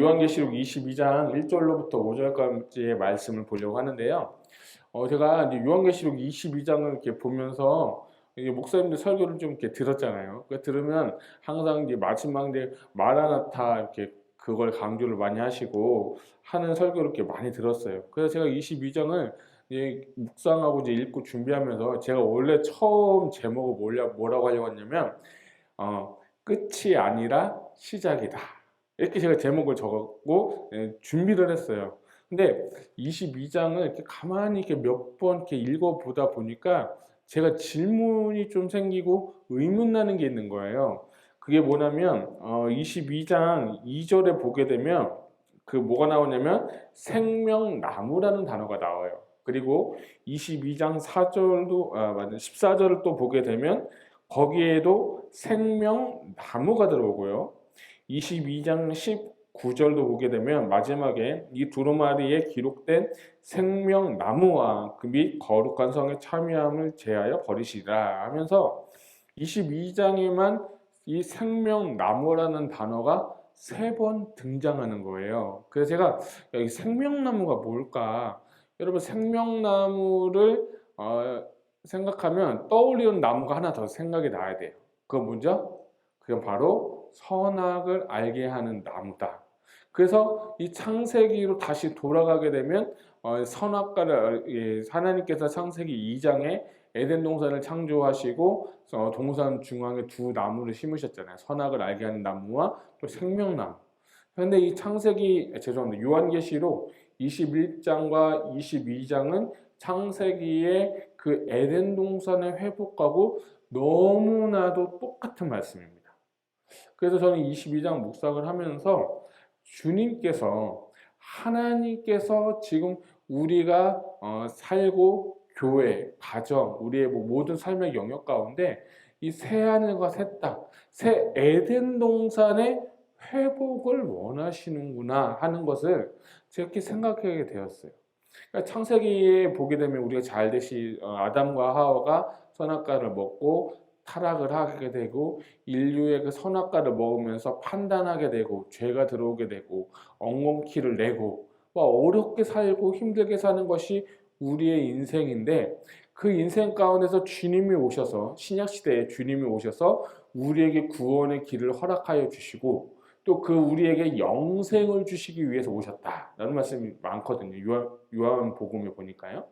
요한계시록 22장 1절로부터 5절까지의 말씀을 보려고 하는데요. 제가 이제 요한계시록 22장을 이렇게 보면서 이게 목사님들 설교를 좀 이렇게 들었잖아요. 그 들으면 항상 이제 마지막에 마라나타 이렇게 그걸 강조를 많이 하시고 하는 설교를 이렇게 많이 들었어요. 그래서 제가 22장을 묵상하고 이제 읽고 준비하면서 제가 원래 처음 제목을 뭐라고 하려고 했냐면 끝이 아니라 시작이다. 이렇게 제가 제목을 적었고 준비를 했어요. 근데 22장을 이렇게 가만히 이렇게 몇 번 이렇게 읽어보다 보니까 제가 질문이 좀 생기고 의문나는 게 있는 거예요. 그게 뭐냐면 22장 2절에 보게 되면 그 뭐가 나오냐면 생명나무라는 단어가 나와요. 그리고 22장 4절도 14절을 또 보게 되면 거기에도 생명나무가 들어오고요. 22장 19절도 보게 되면 마지막에 이 두루마리에 기록된 생명나무와 그 및 거룩한 성의 참여함을 제하여 버리시라 하면서 22장에만 이 생명나무라는 단어가 3번 등장하는 거예요. 그래서 제가 여기 생명나무가 뭘까? 여러분 생명나무를 생각하면 떠올리는 나무가 하나 더 생각이 나야 돼요. 그건 뭐죠? 그건 바로 선악을 알게 하는 나무다. 그래서 이 창세기로 다시 돌아가게 되면 선악과를 하나님께서 창세기 2장에 에덴 동산을 창조하시고 동산 중앙에 두 나무를 심으셨잖아요. 선악을 알게 하는 나무와 또 생명나무. 그런데 이 요한계시록 21장과 22장은 창세기의 그 에덴 동산의 회복하고 너무나도 똑같은 말씀입니다. 그래서 저는 22장 묵상을 하면서 하나님께서 지금 우리가 살고 교회, 가정, 우리의 모든 삶의 영역 가운데 이 새하늘과 새 땅, 새 에덴 동산의 회복을 원하시는구나 하는 것을 제가 이렇게 생각하게 되었어요. 그러니까 창세기에 보게 되면 우리가 잘 되시 아담과 하와가 선악과를 먹고 타락을 하게 되고 인류의 그 선악과를 먹으면서 판단하게 되고 죄가 들어오게 되고 엉겅퀴를 내고 어렵게 살고 힘들게 사는 것이 우리의 인생인데 그 인생 가운데서 주님이 오셔서 신약시대에 주님이 오셔서 우리에게 구원의 길을 허락하여 주시고 또 그 우리에게 영생을 주시기 위해서 오셨다라는 말씀이 많거든요. 요한복음에 보니까요.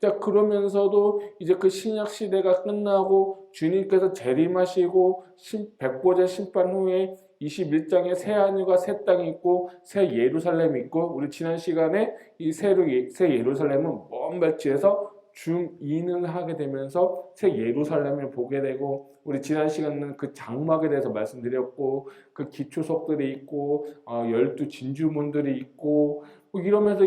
자, 그러면서도 이제 그 신약 시대가 끝나고 주님께서 재림하시고 백보자 심판 후에 21장에 새 하늘과 새 땅이 있고 새 예루살렘이 있고 우리 지난 시간에 이 새 예루살렘은 먼 발치에서 중인을 하게 되면서 새 예루살렘을 보게 되고 우리 지난 시간에는 그 장막에 대해서 말씀드렸고 그 기초석들이 있고 12 진주문들이 있고 이러면서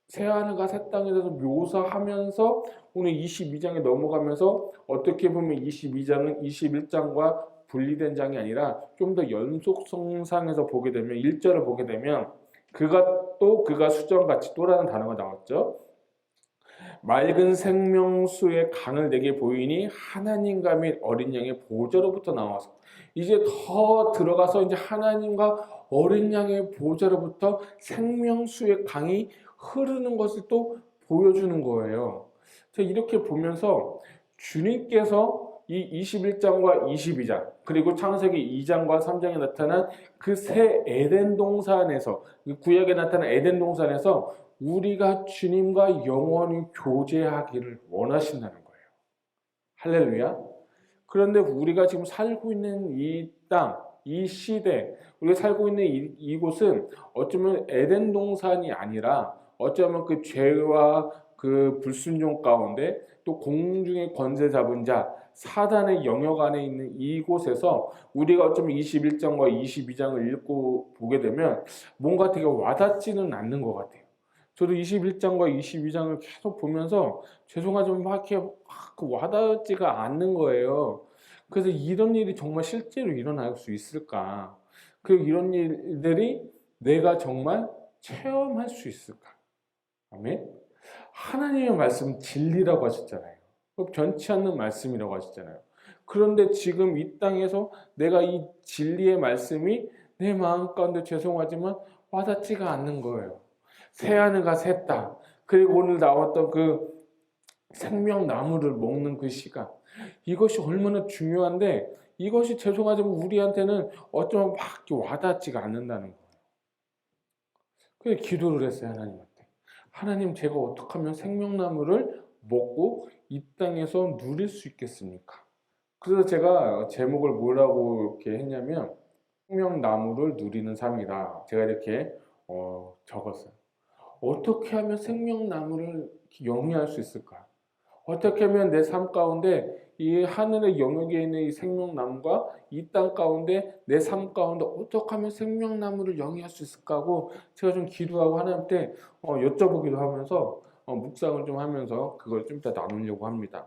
새하늘과 새 땅에 대해서 묘사하면서 오늘 22장에 넘어가면서 어떻게 보면 22장은 21장과 분리된 장이 아니라 좀 더 연속성상에서 보게 되면 1절을 보게 되면 그가 수정같이 또라는 단어가 나왔죠. 맑은 생명수의 강을 내게 보이니 하나님과 및 어린 양의 보좌로부터 나와서 이제 더 들어가서 이제 하나님과 어린 양의 보좌로부터 생명수의 강이 흐르는 것을 또 보여주는 거예요. 이렇게 보면서 주님께서 이 21장과 22장 그리고 창세기 2장과 3장에 나타난 그 새 에덴 동산에서 구약에 나타난 에덴 동산에서 우리가 주님과 영원히 교제하기를 원하신다는 거예요. 할렐루야. 그런데 우리가 지금 살고 있는 이 땅, 이 시대, 우리가 살고 있는 이곳은 어쩌면 에덴 동산이 아니라 어쩌면 그 죄와 그 불순종 가운데 또 공중의 권세 잡은 자, 사단의 영역 안에 있는 이곳에서 우리가 어쩌면 21장과 22장을 읽고 보게 되면 뭔가 되게 와닿지는 않는 것 같아요. 저도 21장과 22장을 계속 보면서 죄송하지만 막 이렇게 와닿지가 않는 거예요. 그래서 이런 일이 정말 실제로 일어날 수 있을까? 그리고 이런 일들이 내가 정말 체험할 수 있을까? 아멘? 하나님의 말씀은 진리라고 하셨잖아요. 변치 않는 말씀이라고 하셨잖아요. 그런데 지금 이 땅에서 내가 이 진리의 말씀이 내 마음 가운데 죄송하지만 와닿지가 않는 거예요. 새하늘과 새 땅, 그리고 오늘 나왔던 그 생명나무를 먹는 그 시간, 이것이 얼마나 중요한데 이것이 죄송하지만 우리한테는 어쩌면 막 와닿지가 않는다는 거예요. 그래서 기도를 했어요, 하나님한테. 하나님, 제가 어떻게 하면 생명나무를 먹고 이 땅에서 누릴 수 있겠습니까? 그래서 제가 제목을 뭐라고 이렇게 했냐면 생명나무를 누리는 삶이다. 제가 이렇게 적었어요. 어떻게 하면 생명나무를 영위할 수 있을까? 어떻게 하면 내 삶 가운데 이 하늘의 영역에 있는 이 생명나무가 이 땅 가운데 내 삶 가운데 어떻게 하면 생명나무를 영위할 수 있을까 하고 제가 좀 기도하고 하나님께 여쭤보기도 하면서 묵상을 좀 하면서 그걸 좀 이따 나누려고 합니다.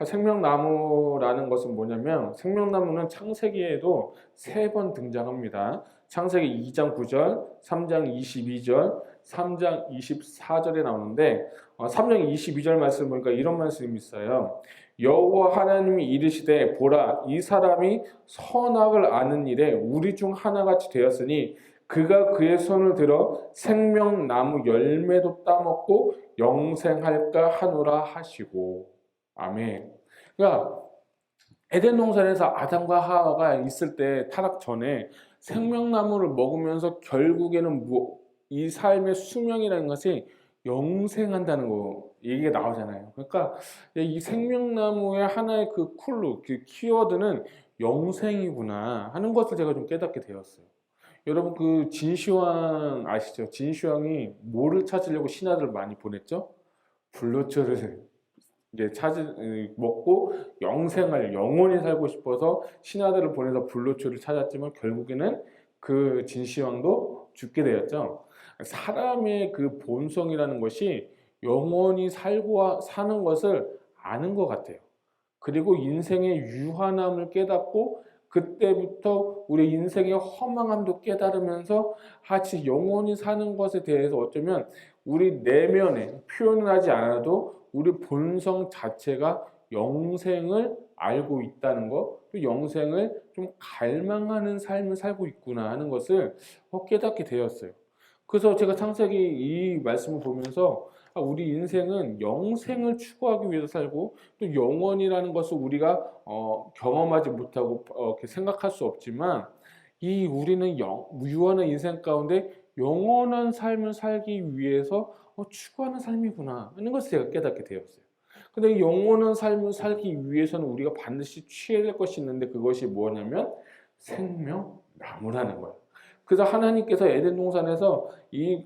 생명나무라는 것은 뭐냐면 생명나무는 창세기에도 3번 등장합니다. 창세기 2장 9절, 3장 22절, 3장 24절에 나오는데 3장 22절 말씀 보니까 이런 말씀이 있어요. 여호와 하나님이 이르시되 보라 이 사람이 선악을 아는 일에 우리 중 하나같이 되었으니 그가 그의 손을 들어 생명나무 열매도 따먹고 영생할까 하노라 하시고. 아멘. 그러니까 에덴 동산에서 아담과 하와가 있을 때 타락 전에 생명나무를 먹으면서 결국에는 이 삶의 수명이라는 것이 영생한다는 거 얘기가 나오잖아요. 그러니까 이 생명나무의 하나의 그 쿨루, 그 키워드는 영생이구나 하는 것을 제가 좀 깨닫게 되었어요. 여러분 그 진시황 아시죠? 진시황이 뭐를 찾으려고 신하들을 많이 보냈죠? 불로초를 이제 먹고 영생을 영원히 살고 싶어서 신하들을 보내서 불로초를 찾았지만 결국에는 그 진시황도 죽게 되었죠. 사람의 그 본성이라는 것이 영원히 살고 사는 것을 아는 것 같아요. 그리고 인생의 유한함을 깨닫고 그때부터 우리 인생의 허망함도 깨달으면서 같이 영원히 사는 것에 대해서 어쩌면 우리 내면에 표현을 하지 않아도 우리 본성 자체가 영생을 알고 있다는 것, 또 영생을 좀 갈망하는 삶을 살고 있구나 하는 것을 깨닫게 되었어요. 그래서 제가 창세기 이 말씀을 보면서 우리 인생은 영생을 추구하기 위해서 살고 또 영원이라는 것을 우리가 경험하지 못하고 이렇게 생각할 수 없지만 이 우리는 유한한 인생 가운데 영원한 삶을 살기 위해서 추구하는 삶이구나 하는 것을 제가 깨닫게 되었어요. 근데 이 영원한 삶을 살기 위해서는 우리가 반드시 취해야 될 것이 있는데 그것이 뭐냐면 생명나무라는 거예요. 그래서 하나님께서 에덴 동산에서 이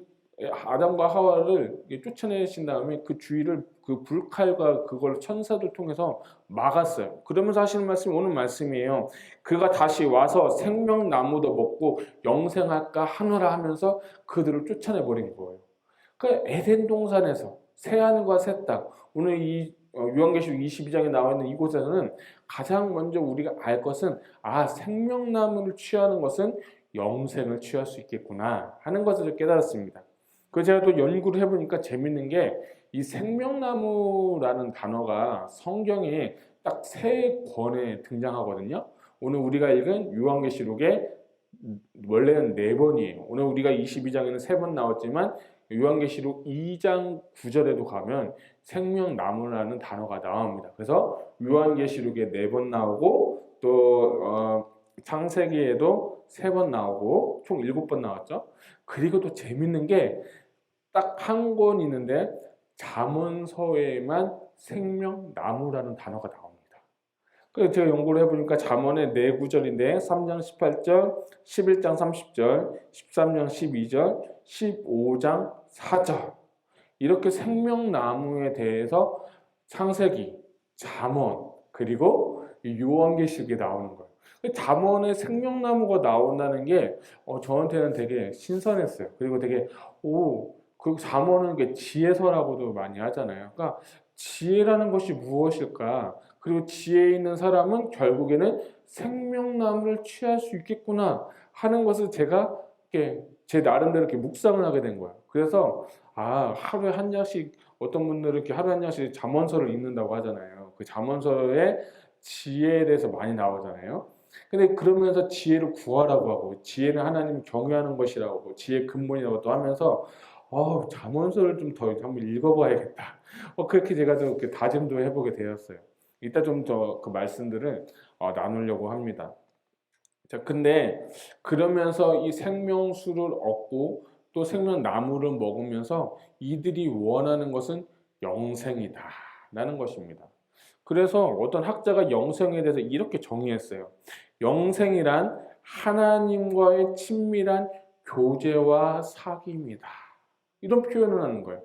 아담과 하와를 쫓아내신 다음에 그 주위를 그 불칼과 그걸 천사들 통해서 막았어요. 그러면서 하시는 말씀이 오늘 말씀이에요. 그가 다시 와서 생명나무도 먹고 영생할까 하노라 하면서 그들을 쫓아내 버린 거예요. 그 에덴 동산에서 새하늘과 새 땅, 오늘 이 요한계시록 22장에 나와 있는 이곳에서는 가장 먼저 우리가 알 것은 생명나무를 취하는 것은 영생을 취할 수 있겠구나 하는 것을 깨달았습니다. 그 제가 또 연구를 해보니까 재밌는 게 이 생명나무라는 단어가 성경에 딱 3권에 등장하거든요. 오늘 우리가 읽은 요한계시록에 원래는 4번이에요. 오늘 우리가 22장에는 3번 나왔지만 요한계시록 2장 9절에도 가면 생명나무라는 단어가 나옵니다. 그래서 요한계시록에 4번 나오고 또 창세기에도 3번 나오고 총 7번 나왔죠. 그리고 또 재밌는 게 딱 한 권 있는데 잠언서에만 생명나무라는 단어가 나옵니다. 그래서 제가 연구를 해보니까 잠언의 4구절인데 3장 18절, 11장 30절, 13장 12절, 15장 4절 이렇게 생명나무에 대해서 창세기, 잠언 그리고 요한계시록에 나오는 거예요. 잠언에 생명나무가 나온다는 게 저한테는 되게 신선했어요. 그리고 되게 그 잠언은 지혜서라고도 많이 하잖아요. 그러니까 지혜라는 것이 무엇일까? 그리고 지혜 있는 사람은 결국에는 생명나무를 취할 수 있겠구나 하는 것을 제가 이렇게 제 나름대로 이렇게 묵상을 하게 된 거예요. 그래서 하루에 한 장씩 어떤 분들은 이렇게 하루에 한 장씩 잠언서를 읽는다고 하잖아요. 그 잠언서의 지혜에 대해서 많이 나오잖아요. 근데 그러면서 지혜를 구하라고 하고 지혜는 하나님 경외하는 것이라고 하고 지혜 근본이라고 또 하면서 잠언서를 좀 더 한번 읽어봐야겠다. 그렇게 제가 좀 이렇게 다짐도 해보게 되었어요. 이따 좀 더 그 말씀들을 나누려고 합니다. 자, 근데 그러면서 이 생명수를 얻고 또 생명나무를 먹으면서 이들이 원하는 것은 영생이다 라는 것입니다. 그래서 어떤 학자가 영생에 대해서 이렇게 정의했어요. 영생이란 하나님과의 친밀한 교제와 사귐이다. 이런 표현을 하는 거예요.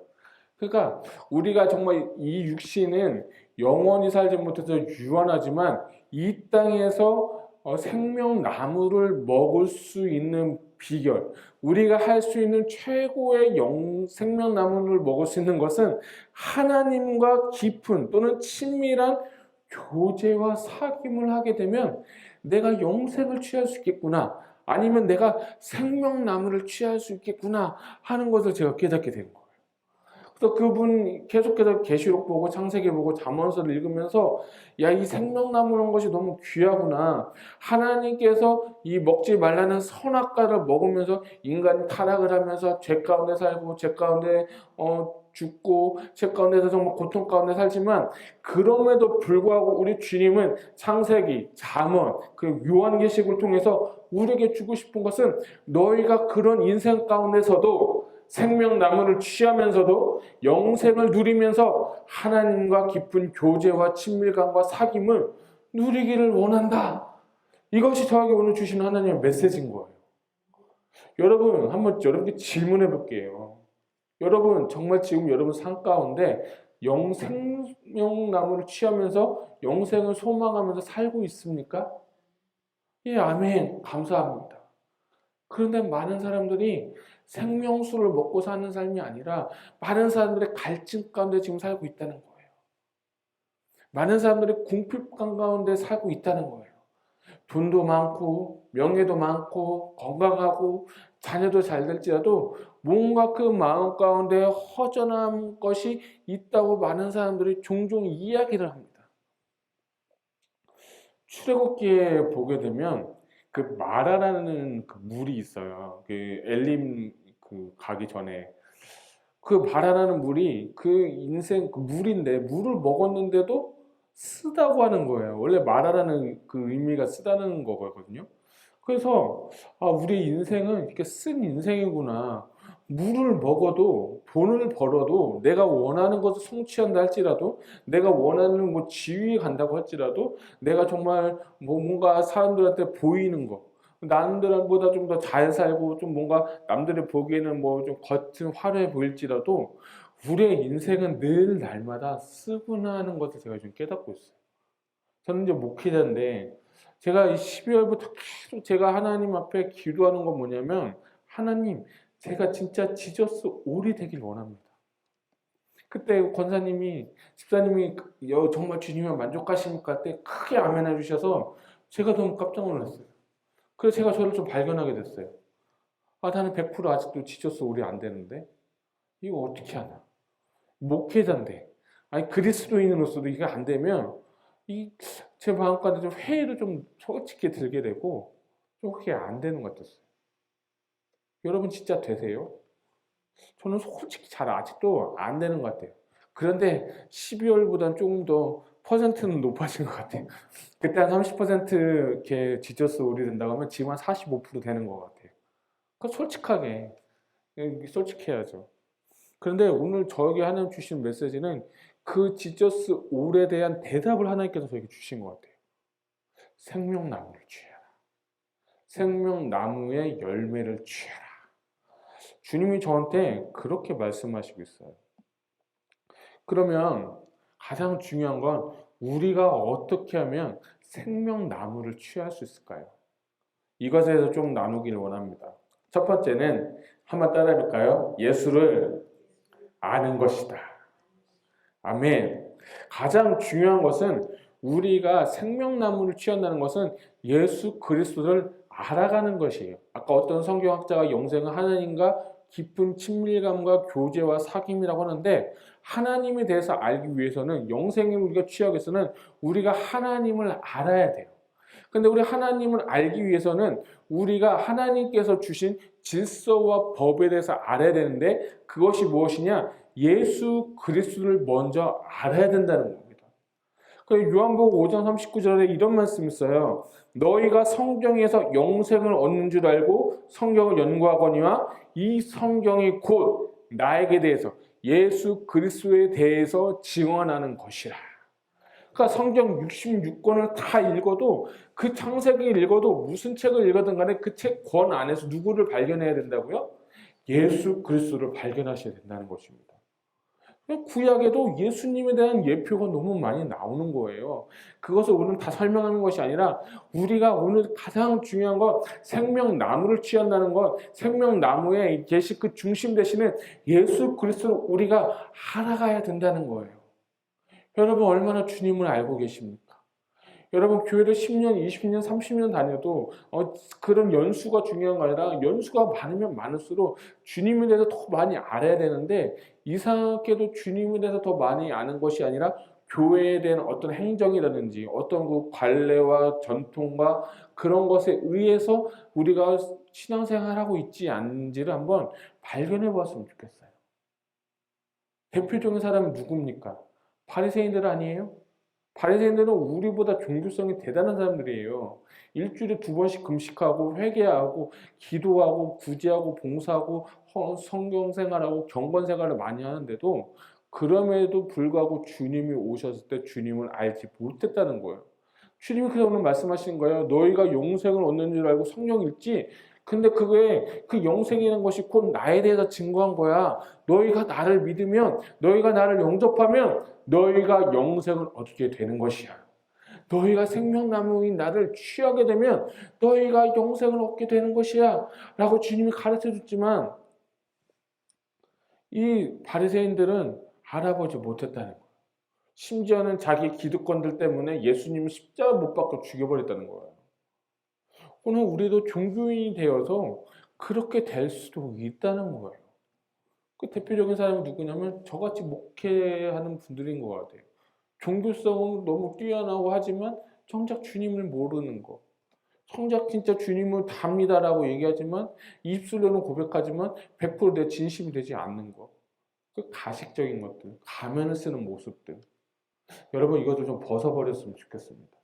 그러니까 우리가 정말 이 육신은 영원히 살지 못해서 유한하지만 이 땅에서 생명나무를 먹을 수 있는 비결, 우리가 할 수 있는 최고의 생명나무를 먹을 수 있는 것은 하나님과 깊은 또는 친밀한 교제와 사귐을 하게 되면 내가 영생을 취할 수 있겠구나, 아니면 내가 생명나무를 취할 수 있겠구나 하는 것을 제가 깨닫게 된 거예요. 그래서 그분 계속해서 계시록 보고 창세기 보고 잠언서를 읽으면서 이 생명나무라는 것이 너무 귀하구나. 하나님께서 이 먹지 말라는 선악과를 먹으면서 인간이 타락을 하면서 죄 가운데 살고 죄 가운데 죽고 죄 가운데서 정말 고통 가운데 살지만 그럼에도 불구하고 우리 주님은 창세기, 잠언, 그 요한계시록을 통해서 우리에게 주고 싶은 것은 너희가 그런 인생 가운데서도 생명나무를 취하면서도 영생을 누리면서 하나님과 깊은 교제와 친밀감과 사귐을 누리기를 원한다. 이것이 저에게 오늘 주신 하나님의 메시지인 거예요. 여러분, 한번 여러분께 질문해 볼게요. 여러분, 정말 지금 여러분 삶 가운데 생명나무를 취하면서 영생을 소망하면서 살고 있습니까? 예, 아멘. 감사합니다. 그런데 많은 사람들이 생명수를 먹고 사는 삶이 아니라 많은 사람들의 갈증 가운데 지금 살고 있다는 거예요. 많은 사람들이 궁핍감 가운데 살고 있다는 거예요. 돈도 많고 명예도 많고 건강하고 자녀도 잘 될지라도 뭔가 그 마음 가운데 허전한 것이 있다고 많은 사람들이 종종 이야기를 합니다. 출애굽기에 보게 되면 그 마라라는 그 물이 있어요. 그 엘림 가기 전에 그 마라라는 물이 그 인생 그 물인데 물을 먹었는데도 쓰다고 하는 거예요. 원래 마라라는 그 의미가 쓰다는 거거든요. 그래서 우리 인생은 이렇게 쓴 인생이구나. 물을 먹어도 돈을 벌어도 내가 원하는 것을 성취한다 할지라도 내가 원하는 뭐 지위에 간다고 할지라도 내가 정말 뭔가 사람들한테 보이는 거 남들보다 좀 더 잘 살고 좀 뭔가 남들이 보기에는 뭐 좀 겉은 화려해 보일지라도 우리의 인생은 늘 날마다 쓰구나 하는 것을 제가 좀 깨닫고 있어요. 저는 이제 목회자인데 제가 이 12월부터 계속 제가 하나님 앞에 기도하는 건 뭐냐면 하나님 제가 진짜 지저스 올이 되길 원합니다. 그때 권사님이 집사님이 정말 주님을 만족하십니까? 할 때 크게 아멘 해주셔서 제가 너무 깜짝 놀랐어요. 그래서 제가 저를 좀 발견하게 됐어요. 나는 100% 아직도 지저스 올이 안 되는데 이거 어떻게 하나? 목회자인데 아니 그리스도인으로서도 이게 안 되면 제 마음 가운데 좀 회의를 좀 솔직히 들게 되고 좀 그게 안 되는 것 같았어요. 여러분 진짜 되세요? 저는 솔직히 잘 아직도 안 되는 것 같아요. 그런데 12월보다는 조금 더 퍼센트는 높아진 것 같아요. 그때 한 30% 이렇게 지저스 올이 된다고 하면 지금 한 45% 되는 것 같아요. 그러니까 솔직해야죠. 그런데 오늘 저에게 하나님 주신 메시지는 그 지저스 올에 대한 대답을 하나님께서 저에게 주신 것 같아요. 생명나무를 취해라. 생명나무의 열매를 취해라. 주님이 저한테 그렇게 말씀하시고 있어요. 그러면 가장 중요한 건 우리가 어떻게 하면 생명나무를 취할 수 있을까요? 이것에 대해서 좀 나누기를 원합니다. 첫 번째는 한번 따라해 볼까요? 예수를 아는 것이다. 아멘. 가장 중요한 것은 우리가 생명나무를 취한다는 것은 예수 그리스도를 알아가는 것이에요. 아까 어떤 성경학자가 영생은 하나님과 깊은 친밀감과 교제와 사귐이라고 하는데 하나님에 대해서 알기 위해서는 영생을 우리가 취하기 위해서는 우리가 하나님을 알아야 돼요. 근데 우리 하나님을 알기 위해서는 우리가 하나님께서 주신 질서와 법에 대해서 알아야 되는데, 그것이 무엇이냐? 예수 그리스도를 먼저 알아야 된다는 겁니다. 요한복음 5장 39절에 이런 말씀이 있어요. 너희가 성경에서 영생을 얻는 줄 알고 성경을 연구하거니와 이 성경이 곧 나에게 대해서, 예수 그리스도에 대해서 증언하는 것이라. 그러니까 성경 66권을 다 읽어도, 그 창세기를 읽어도, 무슨 책을 읽어든 간에 그 책 권 안에서 누구를 발견해야 된다고요? 예수 그리스도를 발견하셔야 된다는 것입니다. 구약에도 예수님에 대한 예표가 너무 많이 나오는 거예요. 그것을 오늘 다 설명하는 것이 아니라, 우리가 오늘 가장 중요한 건 생명나무를 취한다는 것, 생명나무에 계신 그 중심 대신에 예수 그리스도를 우리가 알아가야 된다는 거예요. 여러분 얼마나 주님을 알고 계십니까? 여러분 교회를 10년, 20년, 30년 다녀도 그런 연수가 중요한 거 아니라, 연수가 많으면 많을수록 주님에 대해서 더 많이 알아야 되는데, 이상하게도 주님에 대해서 더 많이 아는 것이 아니라 교회에 대한 어떤 행정이라든지 어떤 그 관례와 전통과 그런 것에 의해서 우리가 신앙생활하고 있지 않은지를 한번 발견해 보았으면 좋겠어요. 대표적인 사람은 누굽니까? 바리새인들 아니에요? 바리새인들은 우리보다 종교성이 대단한 사람들이에요. 일주일에 2번씩 금식하고 회개하고 기도하고 구제하고 봉사하고 성경 생활하고 경건 생활을 많이 하는데도, 그럼에도 불구하고 주님이 오셨을 때 주님을 알지 못했다는 거예요. 주님이 그래서 오늘 말씀하신 거예요. 너희가 영생을 얻는 줄 알고 성경 읽지? 근데 그게, 그 영생이라는 것이 곧 나에 대해서 증거한 거야. 너희가 나를 믿으면, 너희가 나를 영접하면 너희가 영생을 얻게 되는 것이야. 너희가 생명나무인 나를 취하게 되면 너희가 영생을 얻게 되는 것이야 라고 주님이 가르쳐 줬지만, 이 바리새인들은 알아보지 못했다는 거예요. 심지어는 자기 기득권들 때문에 예수님을 십자가 못 박고 죽여버렸다는 거예요. 오늘 우리도 종교인이 되어서 그렇게 될 수도 있다는 거예요. 그 대표적인 사람이 누구냐면 저같이 목회하는 분들인 것 같아요. 종교성은 너무 뛰어나고 하지만 정작 주님을 모르는 거. 정작 진짜 주님을 답니다라고 얘기하지만, 입술로는 고백하지만 100% 내 진심이 되지 않는 거. 그 가식적인 것들, 가면을 쓰는 모습들. 여러분 이것도 좀 벗어버렸으면 좋겠습니다.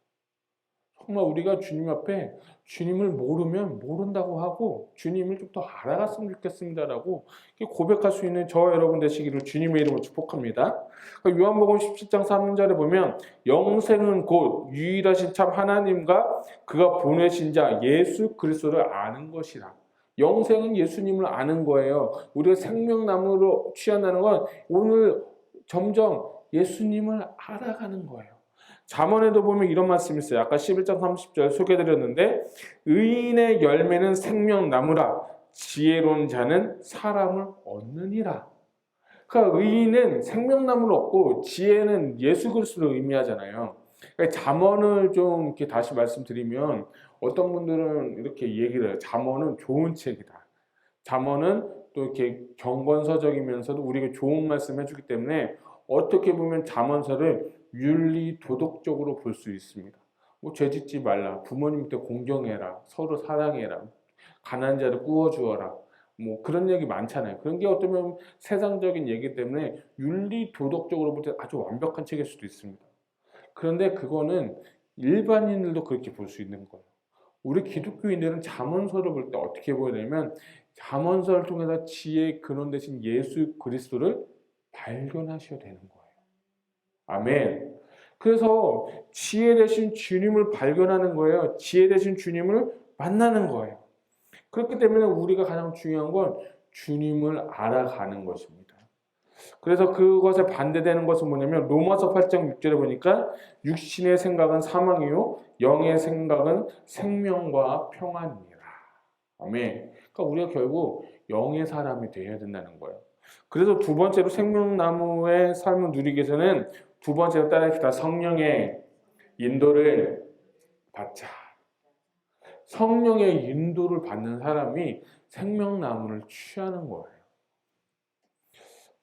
정말 우리가 주님 앞에 주님을 모르면 모른다고 하고 주님을 좀 더 알아갔으면 좋겠습니다라고 고백할 수 있는 저와 여러분 되시기를 주님의 이름으로 축복합니다. 요한복음 17장 3절에 보면 영생은 곧 유일하신 참 하나님과 그가 보내신 자 예수 그리스도를 아는 것이라. 영생은 예수님을 아는 거예요. 우리가 생명나무로 취한다는 건 오늘 점점 예수님을 알아가는 거예요. 잠언에도 보면 이런 말씀이 있어요. 아까 11장 30절 소개해드렸는데, 의인의 열매는 생명나무라 지혜로운 자는 사람을 얻느니라. 그러니까 의인은 생명나무를 얻고 지혜는 예수 그리스도를 의미하잖아요. 그러니까 잠언을 좀 이렇게 다시 말씀드리면, 어떤 분들은 이렇게 얘기를 해요. 잠언은 좋은 책이다. 잠언은 또 이렇게 경건서적이면서도 우리에게 좋은 말씀 해주기 때문에 어떻게 보면 잠언서를 윤리 도덕적으로 볼 수 있습니다. 뭐 죄짓지 말라, 부모님한테 공경해라, 서로 사랑해라, 가난한 자를 구워주어라, 뭐 그런 얘기 많잖아요. 그런 게 어쩌면 세상적인 얘기 때문에 윤리 도덕적으로 볼 때 아주 완벽한 책일 수도 있습니다. 그런데 그거는 일반인들도 그렇게 볼 수 있는 거예요. 우리 기독교인들은 잠언서를 볼 때 어떻게 보야 되냐면, 잠언서를 통해서 지혜의 근원 되신 예수 그리스도를 발견하셔야 되는 거예요. 아멘. 그래서 지혜 되신 주님을 발견하는 거예요. 지혜 되신 주님을 만나는 거예요. 그렇기 때문에 우리가 가장 중요한 건 주님을 알아가는 것입니다. 그래서 그것에 반대되는 것은 뭐냐면, 로마서 8장 6절에 보니까 육신의 생각은 사망이요 영의 생각은 생명과 평안이라. 아멘. 그러니까 우리가 결국 영의 사람이 되어야 된다는 거예요. 그래서 두 번째로 생명나무의 삶을 누리기 위해서는, 두 번째로 따라합시다. 성령의 인도를 받자. 성령의 인도를 받는 사람이 생명나무를 취하는 거예요.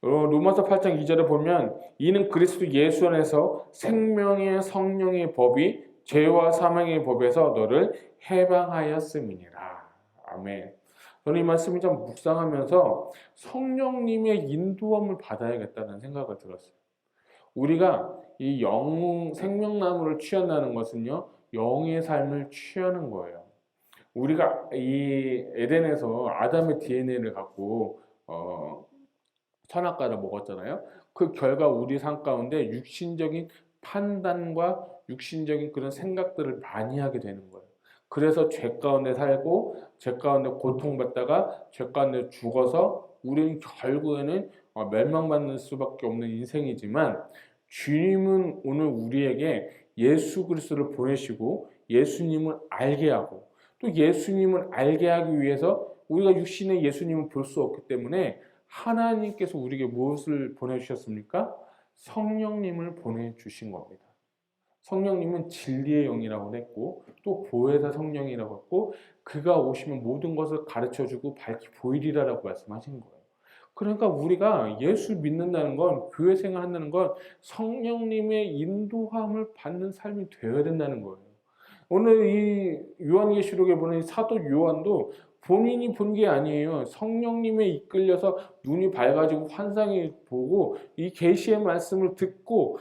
로마서 8장 2절에 보면, 이는 그리스도 예수 안에서 생명의 성령의 법이 죄와 사망의 법에서 너를 해방하였음이니라. 아멘. 저는 이 말씀을 좀 묵상하면서 성령님의 인도함을 받아야겠다는 생각을 들었어요. 우리가 이 생명나무를 취한다는 것은요, 영의 삶을 취하는 거예요. 우리가 이 에덴에서 아담의 DNA를 갖고 선악과를 먹었잖아요. 그 결과 우리 삶 가운데 육신적인 판단과 육신적인 그런 생각들을 많이 하게 되는 거예요. 그래서 죄 가운데 살고 죄 가운데 고통받다가 죄 가운데 죽어서 우리는 결국에는 멸망받는 수밖에 없는 인생이지만, 주님은 오늘 우리에게 예수 그리스도를 보내시고 예수님을 알게 하고, 또 예수님을 알게 하기 위해서 우리가 육신의 예수님을 볼 수 없기 때문에 하나님께서 우리에게 무엇을 보내주셨습니까? 성령님을 보내주신 겁니다. 성령님은 진리의 영이라고 했고, 또 보혜사 성령이라고 했고, 그가 오시면 모든 것을 가르쳐주고 밝히 보이리라라고 말씀하신 거예요. 그러니까 우리가 예수 믿는다는 건, 교회 생활한다는 건 성령님의 인도함을 받는 삶이 되어야 된다는 거예요. 오늘 이 요한계시록에 보는 사도 요한도 본인이 본 게 아니에요. 성령님에 이끌려서 눈이 밝아지고 환상이 보고 이 계시의 말씀을 듣고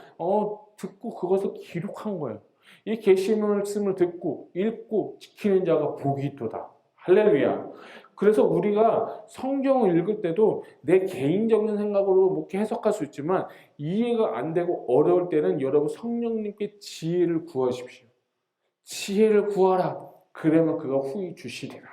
그것을 기록한 거예요. 이 계시의 말씀을 듣고 읽고 지키는 자가 복이 있도다. 할렐루야. 그래서 우리가 성경을 읽을 때도 내 개인적인 생각으로 뭐 해석할 수 있지만, 이해가 안 되고 어려울 때는 여러분 성령님께 지혜를 구하십시오. 지혜를 구하라. 그러면 그가 후히 주시리라.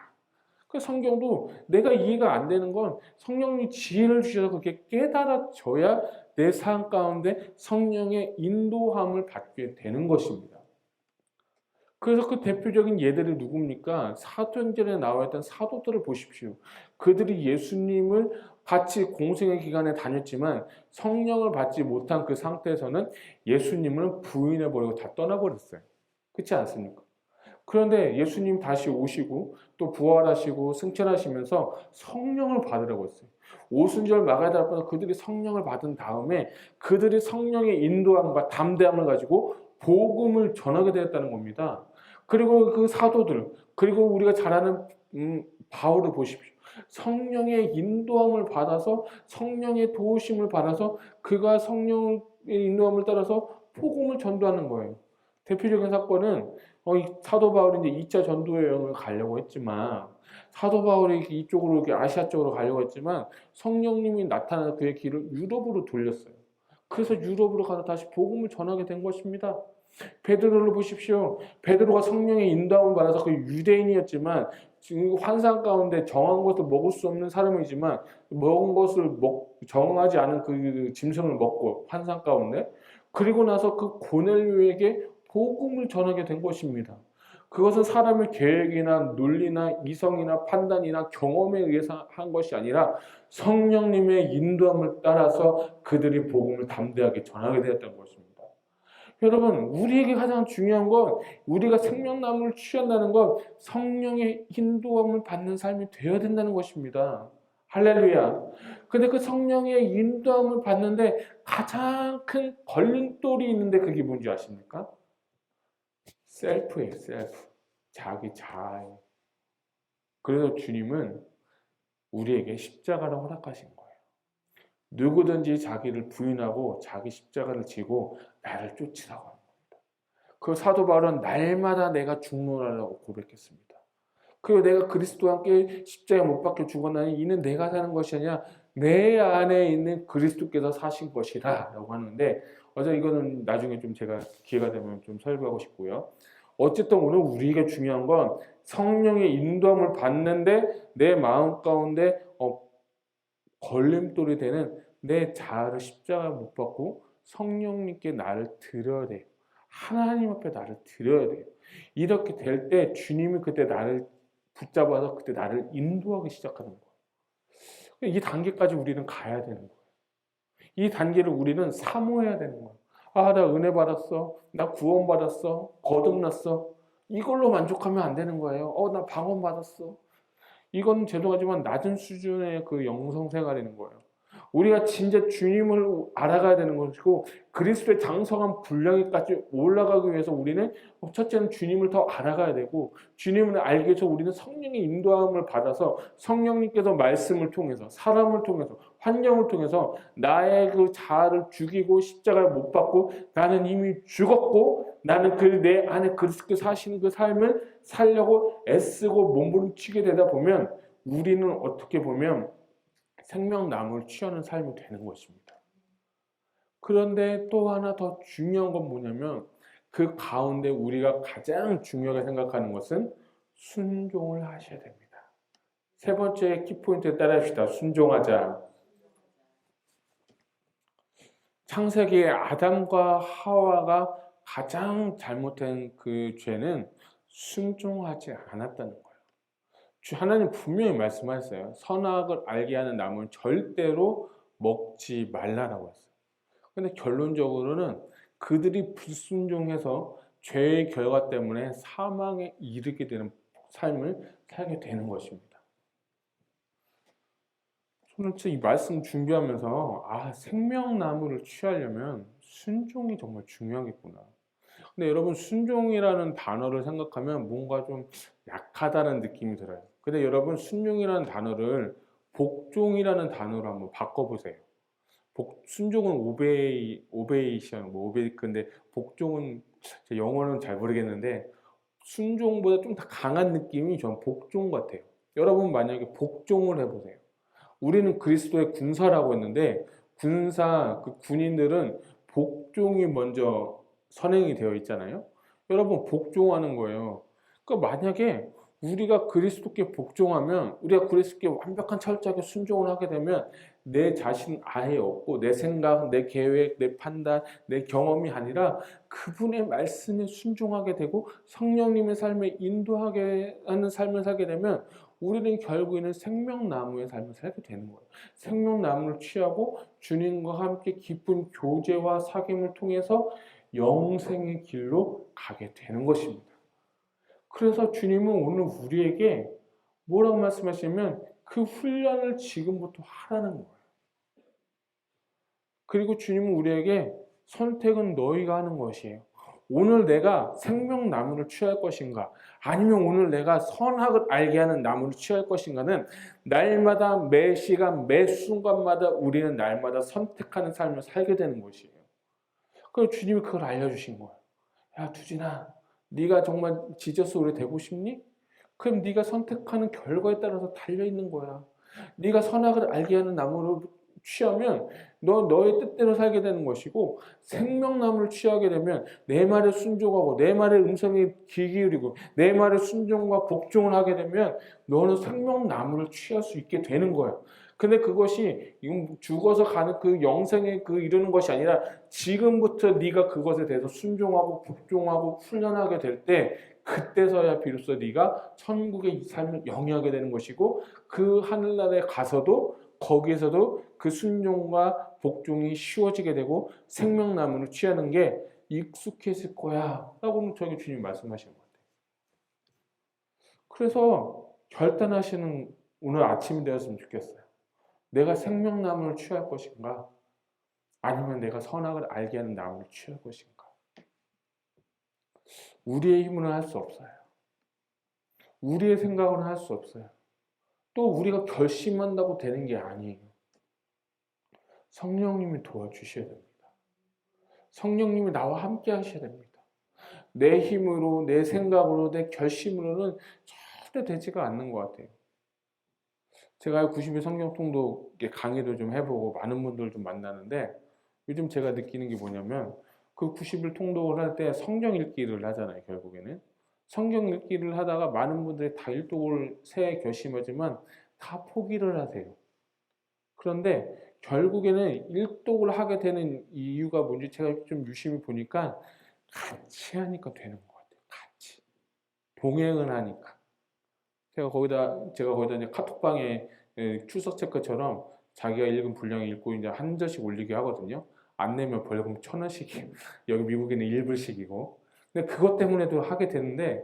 그 성경도 내가 이해가 안 되는 건 성령이 지혜를 주셔서 그렇게 깨달아져야 내 삶 가운데 성령의 인도함을 받게 되는 것입니다. 그래서 그 대표적인 예들이 누굽니까? 사도행전에 나와 있던 사도들을 보십시오. 그들이 예수님을 같이 공생의 기간에 다녔지만 성령을 받지 못한 그 상태에서는 예수님을 부인해버리고 다 떠나버렸어요. 그렇지 않습니까? 그런데 예수님 다시 오시고 또 부활하시고 승천하시면서 성령을 받으라고 했어요. 오순절 마가다라는 그들이 성령을 받은 다음에 그들이 성령의 인도함과 담대함을 가지고 복음을 전하게 되었다는 겁니다. 그리고 그 사도들, 그리고 우리가 잘 아는 바울을 보십시오. 성령의 인도함을 받아서, 성령의 도우심을 받아서 그가 성령의 인도함을 따라서 복음을 전도하는 거예요. 대표적인 사건은 사도 바울이 이제 2차 전도 여행을 가려고 했지만, 사도 바울이 이쪽으로 이렇게 아시아 쪽으로 가려고 했지만 성령님이 나타나서 그의 길을 유럽으로 돌렸어요. 그래서 유럽으로 가서 다시 복음을 전하게 된 것입니다. 베드로를 보십시오. 베드로가 성령의 인도함을 받아서 그 유대인이었지만 지금 환상 가운데 정한 것을 먹을 수 없는 사람이지만 먹은 것을 정하지 않은 그 짐승을 먹고 환상 가운데, 그리고 나서 그 고넬료에게 복음을 전하게 된 것입니다. 그것은 사람의 계획이나 논리나 이성이나 판단이나 경험에 의해서 한 것이 아니라 성령님의 인도함을 따라서 그들이 복음을 담대하게 전하게 되었던 것입니다. 여러분, 우리에게 가장 중요한 건, 우리가 생명나무를 취한다는 건 성령의 인도함을 받는 삶이 되어야 된다는 것입니다. 할렐루야. 근데 그 성령의 인도함을 받는데 가장 큰 걸림돌이 있는데 그게 뭔지 아십니까? 셀프예요, 셀프. 자기 자아예요. 그래서 주님은 우리에게 십자가를 허락하신 거예요. 누구든지 자기를 부인하고 자기 십자가를 지고 나를 쫓으라고 하는 겁니다. 그 사도 바울은 날마다 내가 죽노라라고 고백했습니다. 그리고 내가 그리스도와 함께 십자가에 못 박혀 죽었나니 이는 내가 사는 것이 아니라 내 안에 있는 그리스도께서 사신 것이라 라고 하는데, 이거는 나중에 좀 제가 기회가 되면 좀 설교하고 싶고요. 어쨌든 오늘 우리에게 중요한 건 성령의 인도함을 받는데 내 마음 가운데 걸림돌이 되는 내 자아를 십자가에 못 박고 성령님께 나를 드려야 돼요. 하나님 앞에 나를 드려야 돼요. 이렇게 될 때 주님이 그때 나를 붙잡아서 그때 나를 인도하기 시작하는 거예요. 이 단계까지 우리는 가야 되는 거예요. 이 단계를 우리는 사모해야 되는 거예요. 나 은혜 받았어. 나 구원 받았어. 거듭났어. 이걸로 만족하면 안 되는 거예요. 나 방언 받았어. 이건 죄송하지만 낮은 수준의 그 영성 생활이는 거예요. 우리가 진짜 주님을 알아가야 되는 것이고 그리스도의 장성한 분량에까지 올라가기 위해서 우리는 첫째는 주님을 더 알아가야 되고 주님을 알기 위해서 우리는 성령의 인도함을 받아서 성령님께서 말씀을 통해서 사람을 통해서 환경을 통해서 나의 그 자아를 죽이고 십자가를 못 받고 나는 이미 죽었고 나는 그 내 안에 그리스도께서 사시는 그 삶을 살려고 애쓰고 몸부림치게 되다 보면 우리는 어떻게 보면 생명나무를 취하는 삶이 되는 것입니다. 그런데 또 하나 더 중요한 건 뭐냐면 그 가운데 우리가 가장 중요하게 생각하는 것은 순종을 하셔야 됩니다. 세 번째 키포인트에 따라합시다. 순종하자. 창세기의 아담과 하와가 가장 잘못한 그 죄는 순종하지 않았다는 거예요. 하나님 분명히 말씀하셨어요. 선악을 알게 하는 나무는 절대로 먹지 말라라고 했어요. 근데 결론적으로는 그들이 불순종해서 죄의 결과 때문에 사망에 이르게 되는 삶을 살게 되는 것입니다. 저는 진짜 이 말씀 준비하면서 생명나무를 취하려면 순종이 정말 중요하겠구나. 근데 여러분 순종이라는 단어를 생각하면 뭔가 좀 약하다는 느낌이 들어요. 근데 여러분 순종이라는 단어를 복종이라는 단어로 한번 바꿔보세요. 순종은 오베이션, 근데 복종은 영어는 잘 모르겠는데 순종보다 좀 더 강한 느낌이 전 복종 같아요. 여러분 만약에 복종을 해보세요. 우리는 그리스도의 군사라고 했는데 그 군인들은 복종이 먼저 선행이 되어 있잖아요. 여러분 복종하는 거예요. 그러니까 만약에 우리가 그리스도께 복종하면 우리가 그리스도께 완벽한 철저하게 순종을 하게 되면 내 자신 아예 없고 내 생각, 내 계획, 내 판단, 내 경험이 아니라 그분의 말씀에 순종하게 되고 성령님의 삶에 인도하게 하는 삶을 살게 되면 우리는 결국에는 생명나무의 삶을 살게 되는 거예요. 생명나무를 취하고 주님과 함께 깊은 교제와 사귐을 통해서 영생의 길로 가게 되는 것입니다. 그래서 주님은 오늘 우리에게 뭐라고 말씀하시냐면 그 훈련을 지금부터 하라는 거예요. 그리고 주님은 우리에게 선택은 너희가 하는 것이에요. 오늘 내가 생명나무를 취할 것인가 아니면 오늘 내가 선악을 알게 하는 나무를 취할 것인가는 날마다 매 시간 매 순간마다 우리는 날마다 선택하는 삶을 살게 되는 것이에요. 그래서 주님이 그걸 알려주신 거예요. 야 두진아, 네가 정말 지저스 오래 되고 싶니? 그럼 네가 선택하는 결과에 따라서 달려있는 거야. 네가 선악을 알게 하는 나무를 취하면 너의 뜻대로 살게 되는 것이고 생명나무를 취하게 되면 내 말에 순종하고 내 말에 음성에 귀 기울이고 내 말에 순종과 복종을 하게 되면 너는 생명나무를 취할 수 있게 되는 거야. 근데 그것이 죽어서 가는 그 영생에 이르는 것이 아니라 지금부터 네가 그것에 대해서 순종하고 복종하고 훈련하게 될 때 그때서야 비로소 네가 천국의 삶을 영위하게 되는 것이고 그 하늘나라에 가서도 거기에서도 그 순종과 복종이 쉬워지게 되고 생명나무를 취하는 게 익숙해질 거야 라고 저에게 주님이 말씀하시는 것 같아요. 그래서 결단하시는 오늘 아침이 되었으면 좋겠어요. 내가 생명나무를 취할 것인가 아니면 내가 선악을 알게 하는 나무를 취할 것인가. 우리의 힘으로는 할 수 없어요. 우리의 생각으로는 할 수 없어요. 또 우리가 결심한다고 되는 게 아니에요. 성령님이 도와주셔야 됩니다. 성령님이 나와 함께 하셔야 됩니다. 내 힘으로, 내 생각으로, 내 결심으로는 절대 되지가 않는 것 같아요. 제가 90일 성경통독 강의도 좀 해보고 많은 분들 좀 만나는데 요즘 제가 느끼는 게 뭐냐면 그 90일 통독을 할 때 성경 읽기를 하잖아요. 결국에는 성경 읽기를 하다가 많은 분들이 다 일독을 새해 결심하지만 다 포기를 하세요. 그런데 결국에는 일독을 하게 되는 이유가 뭔지 제가 좀 유심히 보니까 같이 하니까 되는 것 같아요. 같이 동행을 하니까. 제가 거기다 이제 카톡방에 출석 체크처럼 자기가 읽은 분량 읽고 이제 한 절씩 올리게 하거든요. 안 내면 벌금 1,000원씩이에요. 여기 미국에는 1불씩이고. 근데 그것 때문에도 하게 되는데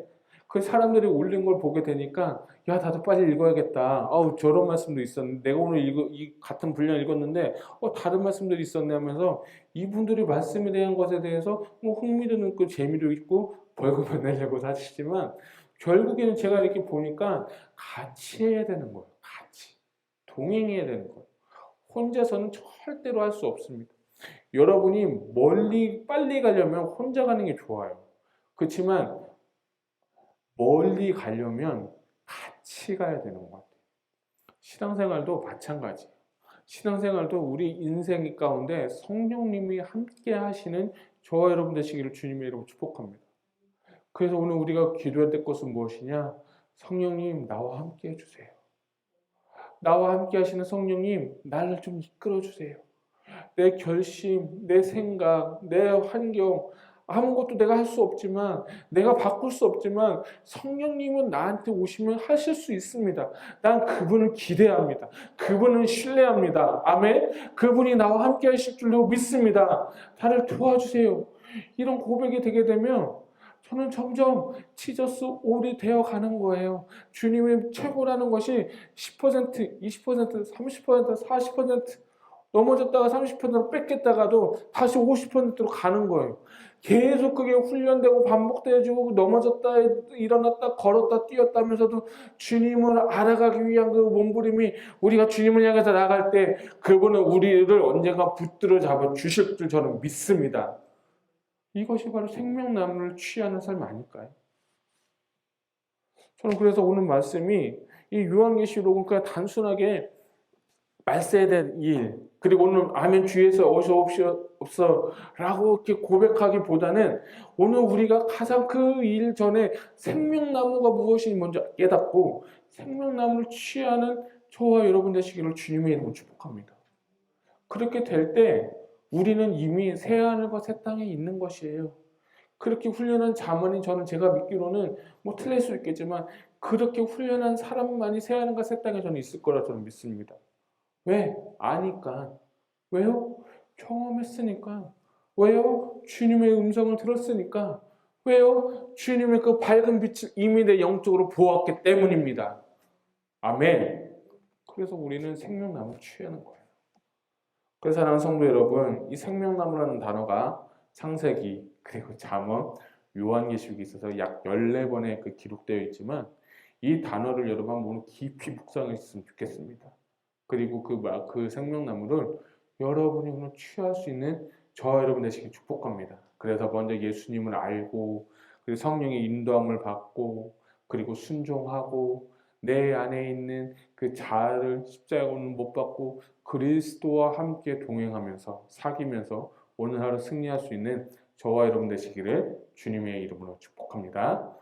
그 사람들이 올린 걸 보게 되니까 야 나도 빨리 읽어야겠다. 저런 말씀도 있었는데 내가 오늘 이 같은 분량 읽었는데 다른 말씀들이 있었네 하면서 이분들이 말씀에 대한 것에 대해서 뭐 흥미도 있고 재미도 있고 벌금을 내려고 하시지만 결국에는 제가 이렇게 보니까 같이 해야 되는 거예요. 같이 동행해야 되는 거예요. 혼자서는 절대로 할 수 없습니다. 여러분이 빨리 가려면 혼자 가는 게 좋아요. 그렇지만 멀리 가려면 같이 가야 되는 것 같아요. 신앙생활도 마찬가지예요. 신앙생활도 우리 인생 가운데 성령님이 함께 하시는 저와 여러분 되시기를 주님의 이름으로 축복합니다. 그래서 오늘 우리가 기도해야 될 것은 무엇이냐? 성령님 나와 함께 해주세요. 나와 함께 하시는 성령님 나를 좀 이끌어 주세요. 내 결심, 내 생각, 내 환경 아무것도 내가 할 수 없지만 내가 바꿀 수 없지만 성령님은 나한테 오시면 하실 수 있습니다. 난 그분을 기대합니다. 그분을 신뢰합니다. 아멘. 그분이 나와 함께 하실 줄로 믿습니다. 나를 도와주세요. 이런 고백이 되게 되면 저는 점점 지저스 올이 되어 가는 거예요. 주님이 최고라는 것이 10%, 20%, 30%, 40% 넘어졌다가 30%로 뺏겼다가도 다시 50%로 가는 거예요. 계속 그게 훈련되고 반복되어지고 넘어졌다 일어났다 걸었다 뛰었다 하면서도 주님을 알아가기 위한 그 몸부림이 우리가 주님을 향해서 나갈 때 그분은 우리를 언젠가 붙들어 잡아 주실 줄 저는 믿습니다. 이것이 바로 생명나무를 취하는 삶 아닐까요? 저는 그래서 오늘 말씀이 이 요한계시록은 그냥 단순하게 말세에 대한 일, 그리고 오늘 아멘 주에서 어서 라고 이렇게 고백하기보다는 오늘 우리가 가장 그 일 전에 생명나무가 무엇인지 먼저 깨닫고 생명나무를 취하는 저와 여러분 되시기를 주님의 이름으로 축복합니다. 그렇게 될 때 우리는 이미 새 하늘과 새 땅에 있는 것이에요. 그렇게 훈련한 자만이 저는 제가 믿기로는 뭐 틀릴 수 있겠지만 그렇게 훈련한 사람만이 새 하늘과 새 땅에 저는 있을 거라 저는 믿습니다. 왜? 아니까. 왜요? 경험했으니까. 왜요? 주님의 음성을 들었으니까. 왜요? 주님의 그 밝은 빛을 이미 내 영적으로 보았기 때문입니다. 아멘. 그래서 우리는 생명나무를 취하는 거예요. 그래서 사랑하는 성도 여러분, 이 생명나무라는 단어가 창세기, 그리고 잠언, 요한계시록에 있어서 약 14번에 그 기록되어 있지만 이 단어를 여러분 한번 깊이 묵상했으면 좋겠습니다. 그리고 그 생명나무를 여러분이 오늘 취할 수 있는 저와 여러분 되시길 축복합니다. 그래서 먼저 예수님을 알고 그리고 성령의 인도함을 받고 그리고 순종하고 내 안에 있는 그 자아를 십자가로는 못 받고 그리스도와 함께 동행하면서 사귀면서 오늘 하루 승리할 수 있는 저와 여러분 되시기를 주님의 이름으로 축복합니다.